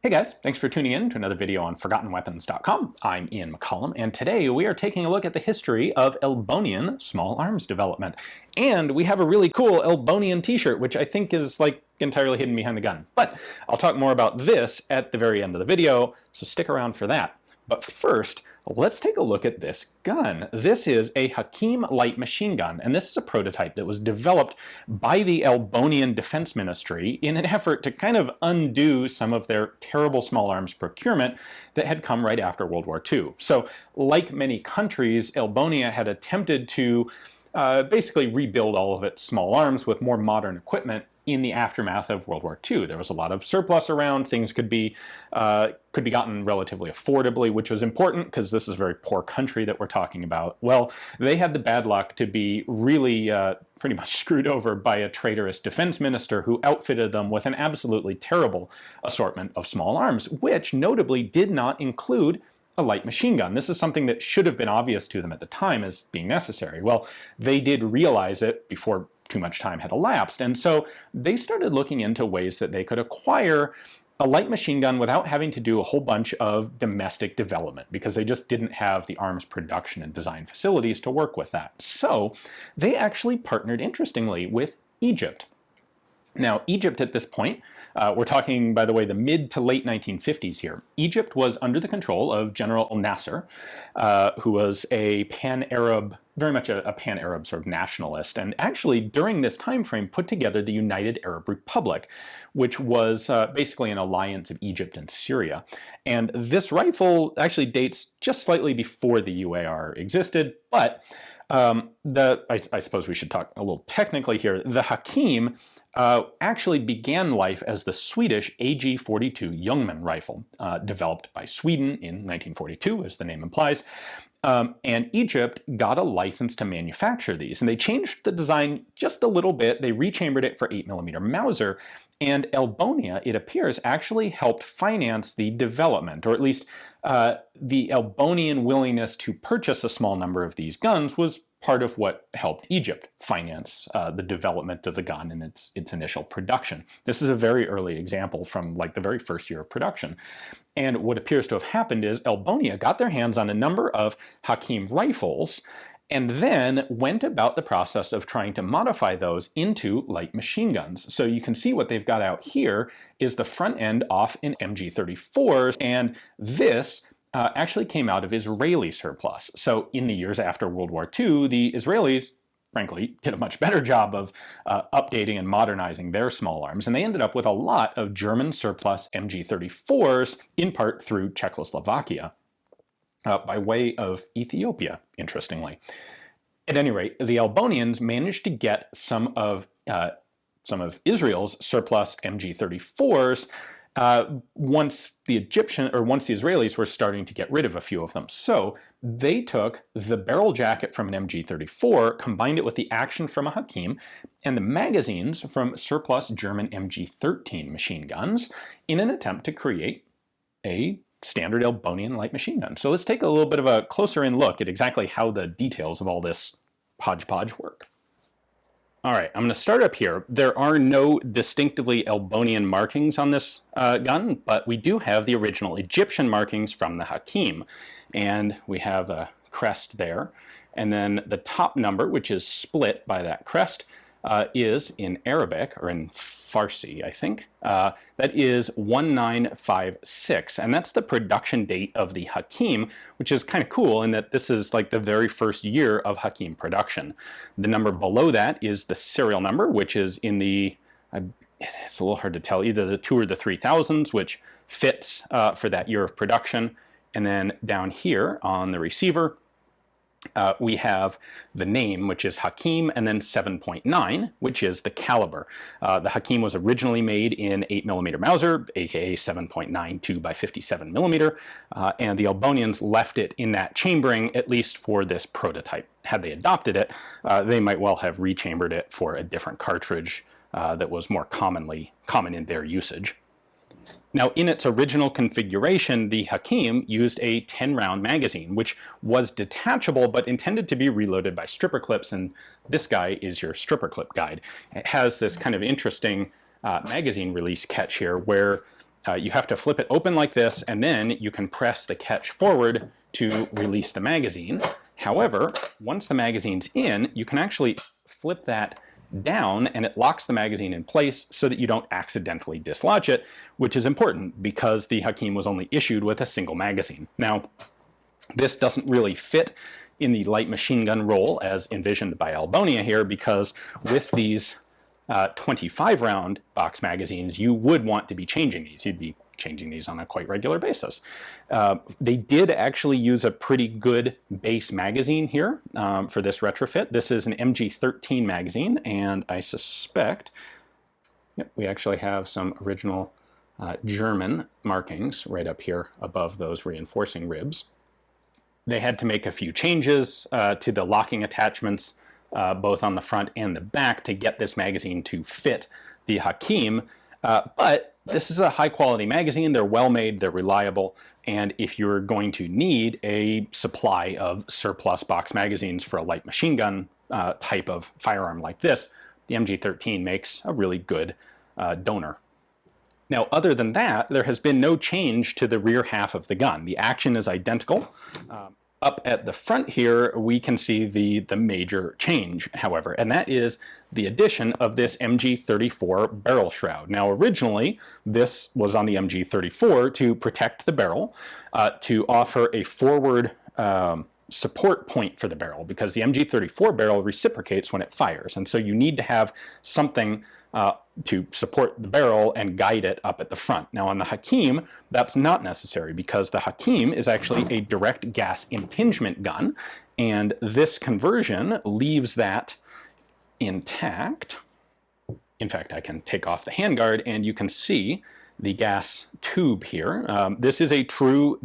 Hey guys, thanks for tuning in to another video on ForgottenWeapons.com. I'm Ian McCollum, and today we are taking a look at the history of Elbonian small arms development. And we have a really cool Elbonian t-shirt, which I think is like entirely hidden behind the gun. But I'll talk more about this at the very end of the video, so stick around for that. But first, let's take a look at this gun. This is a Hakim light machine gun, and this is a prototype that was developed by the Elbonian Defense Ministry in an effort to kind of undo some of their terrible small arms procurement that had come right after World War II. So, like many countries, Elbonia had attempted to basically rebuild all of its small arms with more modern equipment in the aftermath of World War II. There was a lot of surplus around. Things could be gotten relatively affordably, which was important because this is a very poor country that we're talking about. Well, they had the bad luck to be really pretty much screwed over by a traitorous defense minister who outfitted them with an absolutely terrible assortment of small arms, which notably did not include a light machine gun. This is something that should have been obvious to them at the time as being necessary. Well, they did realize it before too much time had elapsed, and so they started looking into ways that they could acquire a light machine gun without having to do a whole bunch of domestic development, because they just didn't have the arms production and design facilities to work with that. So they actually partnered, interestingly, with Egypt. Now, Egypt at this point, we're talking, by the way, the mid to late 1950s here. Egypt was under the control of General Nasser, who was a pan-Arab, very much a pan-Arab sort of nationalist, and actually during this time frame put together the United Arab Republic, which was basically an alliance of Egypt and Syria. And this rifle actually dates just slightly before the UAR existed, but I suppose we should talk a little technically here. The Hakim actually began life as the Swedish AG-42 Ljungman rifle, developed by Sweden in 1942, as the name implies. And Egypt got a license to manufacture these, and they changed the design just a little bit. They rechambered it for 8mm Mauser, and Elbonia, it appears, actually helped finance the development, or at least the Elbonian willingness to purchase a small number of these guns was part of what helped Egypt finance the development of the gun and its initial production. This is a very early example from like the very first year of production. And what appears to have happened is Elbonia got their hands on a number of Hakim rifles and then went about the process of trying to modify those into light machine guns. So you can see what they've got out here is the front end off in MG34s, and this actually came out of Israeli surplus. So in the years after World War II, the Israelis, frankly, did a much better job of updating and modernizing their small arms, and they ended up with a lot of German surplus MG34s, in part through Czechoslovakia, by way of Ethiopia, interestingly. At any rate, the Elbonians managed to get some of Israel's surplus MG34s once the Israelis were starting to get rid of a few of them. So they took the barrel jacket from an MG34, combined it with the action from a Hakim, and the magazines from surplus German MG13 machine guns in an attempt to create a standard Elbonian light machine gun. So let's take a little bit of a closer in look at exactly how the details of all this hodgepodge work. All right, I'm going to start up here. There are no distinctively Elbonian markings on this gun, but we do have the original Egyptian markings from the Hakim. And we have a crest there. And then the top number, which is split by that crest, is in Arabic, or in Farsi, I think. That is 1956, and that's the production date of the Hakim, which is kind of cool in that this is like the very first year of Hakim production. The number below that is the serial number, which is in the, it's a little hard to tell, either the 2 or the 3000s, which fits for that year of production. And then down here on the receiver, we have the name, which is Hakim, and then 7.9, which is the caliber. The Hakim was originally made in 8mm Mauser, aka 7.92 by 57mm, and the Elbonians left it in that chambering, at least for this prototype. Had they adopted it, they might well have rechambered it for a different cartridge that was more common in their usage. Now, in its original configuration, the Hakim used a 10-round magazine, which was detachable but intended to be reloaded by stripper clips, and this guy is your stripper clip guide. It has this kind of interesting magazine release catch here where You have to flip it open like this, and then you can press the catch forward to release the magazine. However, once the magazine's in, you can actually flip that down and it locks the magazine in place so that you don't accidentally dislodge it, which is important because the Hakim was only issued with a single magazine. Now, this doesn't really fit in the light machine gun role as envisioned by Albonia here, because with these 25 round box magazines, you would want to be changing these. You'd be changing these on a quite regular basis. They did actually use a pretty good base magazine here for this retrofit. This is an MG13 magazine, and I suspect, yep, we actually have some original German markings right up here above those reinforcing ribs. They had to make a few changes to the locking attachments, both on the front and the back, to get this magazine to fit the Hakim, but this is a high-quality magazine. They're well-made, they're reliable, and if you're going to need a supply of surplus box magazines for a light machine gun type of firearm like this, the MG13 makes a really good donor. Now, other than that, there has been no change to the rear half of the gun. The action is identical. Up at the front here, we can see the major change, however, and that is the addition of this MG34 barrel shroud. Now, originally, this was on the MG34 to protect the barrel, to offer a forward support point for the barrel, because the MG34 barrel reciprocates when it fires, and so you need to have something to support the barrel and guide it up at the front. Now on the Hakim, that's not necessary, because the Hakim is actually a direct gas impingement gun, and this conversion leaves that intact. In fact, I can take off the handguard and you can see the gas tube here. This is a true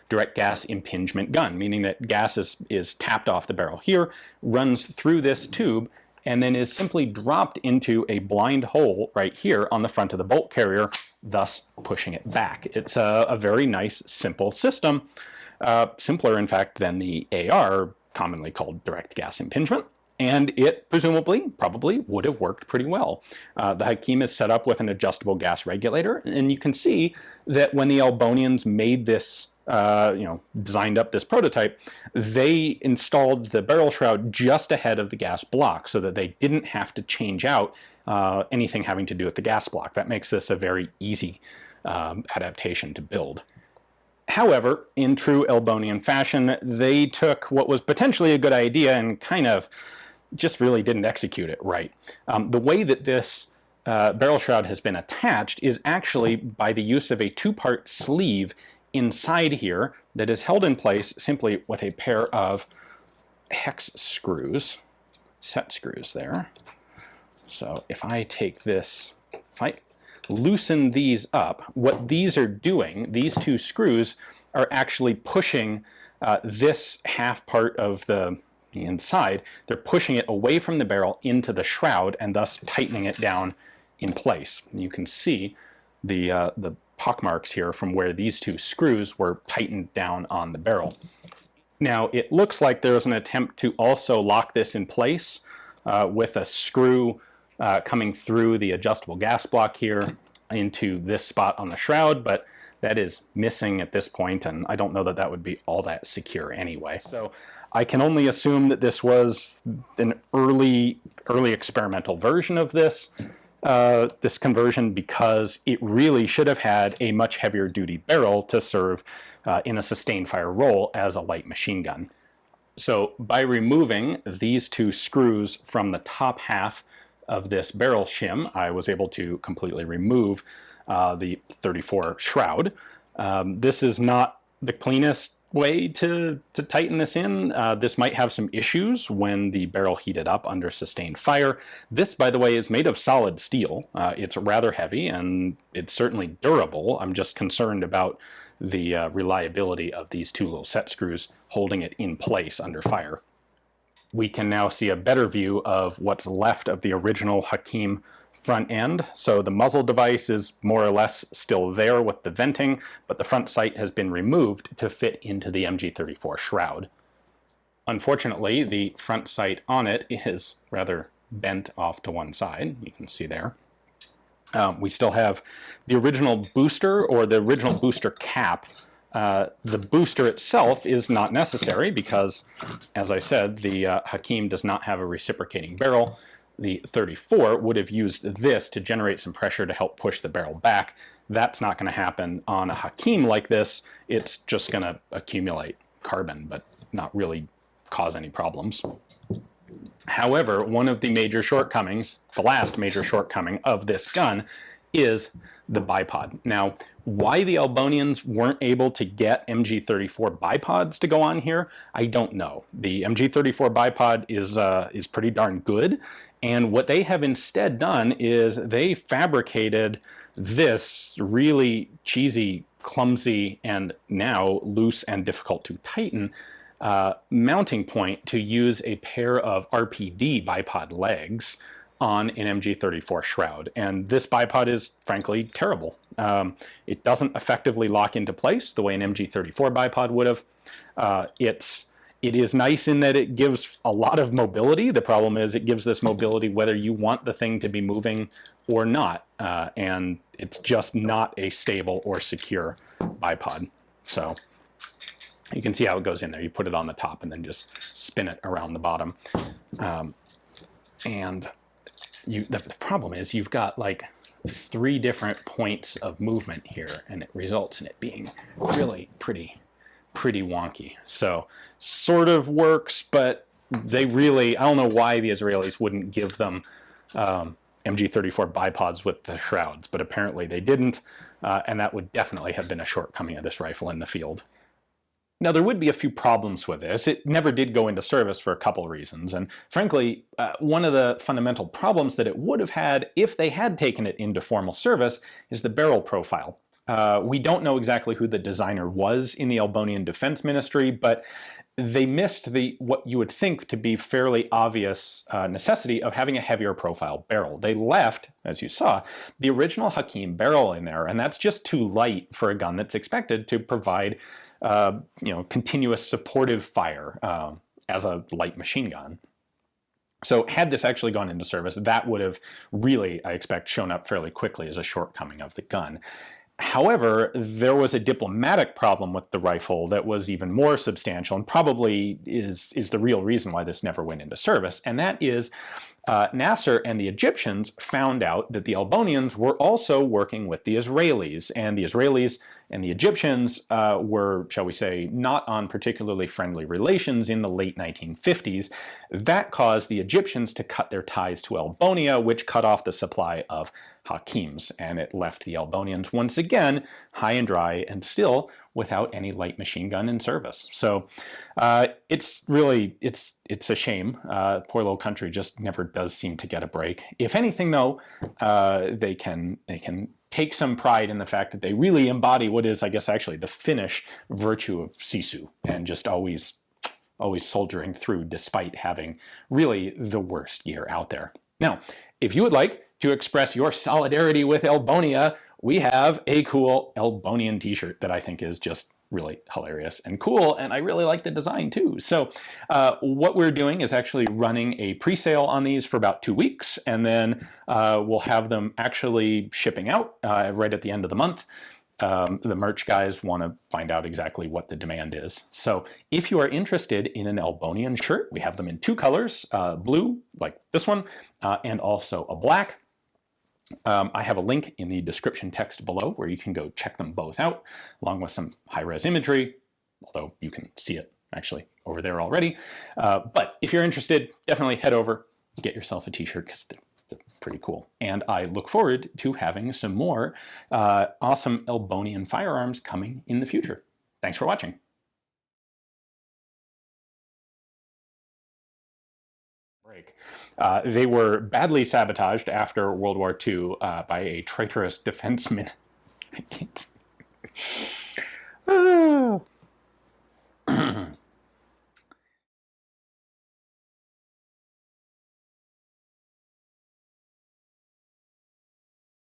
direct gas impingement gun, meaning that gas is tapped off the barrel here, runs through this tube, and then is simply dropped into a blind hole right here on the front of the bolt carrier, thus pushing it back. It's a very nice, simple system. Simpler, in fact, than the AR, commonly called direct gas impingement. And it probably would have worked pretty well. The Hakim is set up with an adjustable gas regulator, and you can see that when the Albonians made this, designed up this prototype, they installed the barrel shroud just ahead of the gas block so that they didn't have to change out anything having to do with the gas block. That makes this a very easy adaptation to build. However, in true Elbonian fashion, they took what was potentially a good idea and kind of just really didn't execute it right. The way that this barrel shroud has been attached is actually by the use of a two-part sleeve inside here that is held in place simply with a pair of hex screws, set screws there. So if I take this, if I loosen these up, what these are doing, these two screws are actually pushing this half part of the inside, they're pushing it away from the barrel into the shroud and thus tightening it down in place. You can see the pockmarks here from where these two screws were tightened down on the barrel. Now it looks like there was an attempt to also lock this in place with a screw coming through the adjustable gas block here into this spot on the shroud, but that is missing at this point, and I don't know that that would be all that secure anyway. So I can only assume that this was an early experimental version of this conversion, because it really should have had a much heavier duty barrel to serve in a sustained fire role as a light machine gun. So by removing these two screws from the top half of this barrel shim, I was able to completely remove the 34 shroud. This is not the cleanest way to tighten this in. This might have some issues when the barrel heated up under sustained fire. This, by the way, is made of solid steel. It's rather heavy and it's certainly durable. I'm just concerned about the reliability of these two little set screws holding it in place under fire. We can now see a better view of what's left of the original Hakim front end. So the muzzle device is more or less still there with the venting, but the front sight has been removed to fit into the MG34 shroud. Unfortunately, the front sight on it is rather bent off to one side, you can see there. We still have the original booster, or the original booster cap. The booster itself is not necessary because, as I said, the Hakim does not have a reciprocating barrel. The 34 would have used this to generate some pressure to help push the barrel back. That's not going to happen on a Hakim like this. It's just going to accumulate carbon, but not really cause any problems. However, one of the major shortcomings, the last major shortcoming of this gun, is the bipod. Now, why the Elbonians weren't able to get MG34 bipods to go on here, I don't know. The MG34 bipod is pretty darn good, and what they have instead done is they fabricated this really cheesy, clumsy, and now loose and difficult to tighten mounting point to use a pair of RPD bipod legs on an MG34 shroud. And this bipod is frankly terrible. It doesn't effectively lock into place the way an MG34 bipod would have. It is nice in that it gives a lot of mobility. The problem is it gives this mobility whether you want the thing to be moving or not. And it's just not a stable or secure bipod. So you can see how it goes in there. You put it on the top and then just spin it around the bottom. The problem is you've got like 3 different points of movement here, and it results in it being really pretty wonky. So sort of works, but they really, I don't know why the Israelis wouldn't give them MG34 bipods with the shrouds, but apparently they didn't, and that would definitely have been a shortcoming of this rifle in the field. Now, there would be a few problems with this. It never did go into service for a couple reasons, and frankly, one of the fundamental problems that it would have had if they had taken it into formal service is the barrel profile. We don't know exactly who the designer was in the Elbonian Defense Ministry, but they missed what you would think to be fairly obvious necessity of having a heavier profile barrel. They left, as you saw, the original Hakim barrel in there, and that's just too light for a gun that's expected to provide continuous supportive fire as a light machine gun. So had this actually gone into service, that would have really, I expect, shown up fairly quickly as a shortcoming of the gun. However, there was a diplomatic problem with the rifle that was even more substantial and probably is the real reason why this never went into service, and that is Nasser and the Egyptians found out that the Elbonians were also working with the Israelis, and the Israelis and the Egyptians were, shall we say, not on particularly friendly relations in the late 1950s. That caused the Egyptians to cut their ties to Elbonia, which cut off the supply of Hakims, and it left the Elbonians once again high and dry and still without any light machine gun in service. So it's a shame. Poor little country just never does seem to get a break. If anything, though, they can take some pride in the fact that they really embody what is, I guess, actually the Finnish virtue of Sisu, and just always soldiering through despite having really the worst gear out there. Now, if you would like to express your solidarity with Elbonia, we have a cool Elbonian t-shirt that I think is just really hilarious and cool, and I really like the design too. So what we're doing is actually running a pre-sale on these for about 2 weeks, and then we'll have them actually shipping out right at the end of the month. The merch guys want to find out exactly what the demand is. So if you are interested in an Elbonian shirt, we have them in 2 colors, blue, like this one, and also a black. I have a link in the description text below where you can go check them both out, along with some high-res imagery, although you can see it actually over there already. But if you're interested, definitely head over, get yourself a t-shirt, because they're pretty cool. And I look forward to having some more awesome Elbonian firearms coming in the future. Thanks for watching. They were badly sabotaged after World War II by a traitorous defenseman.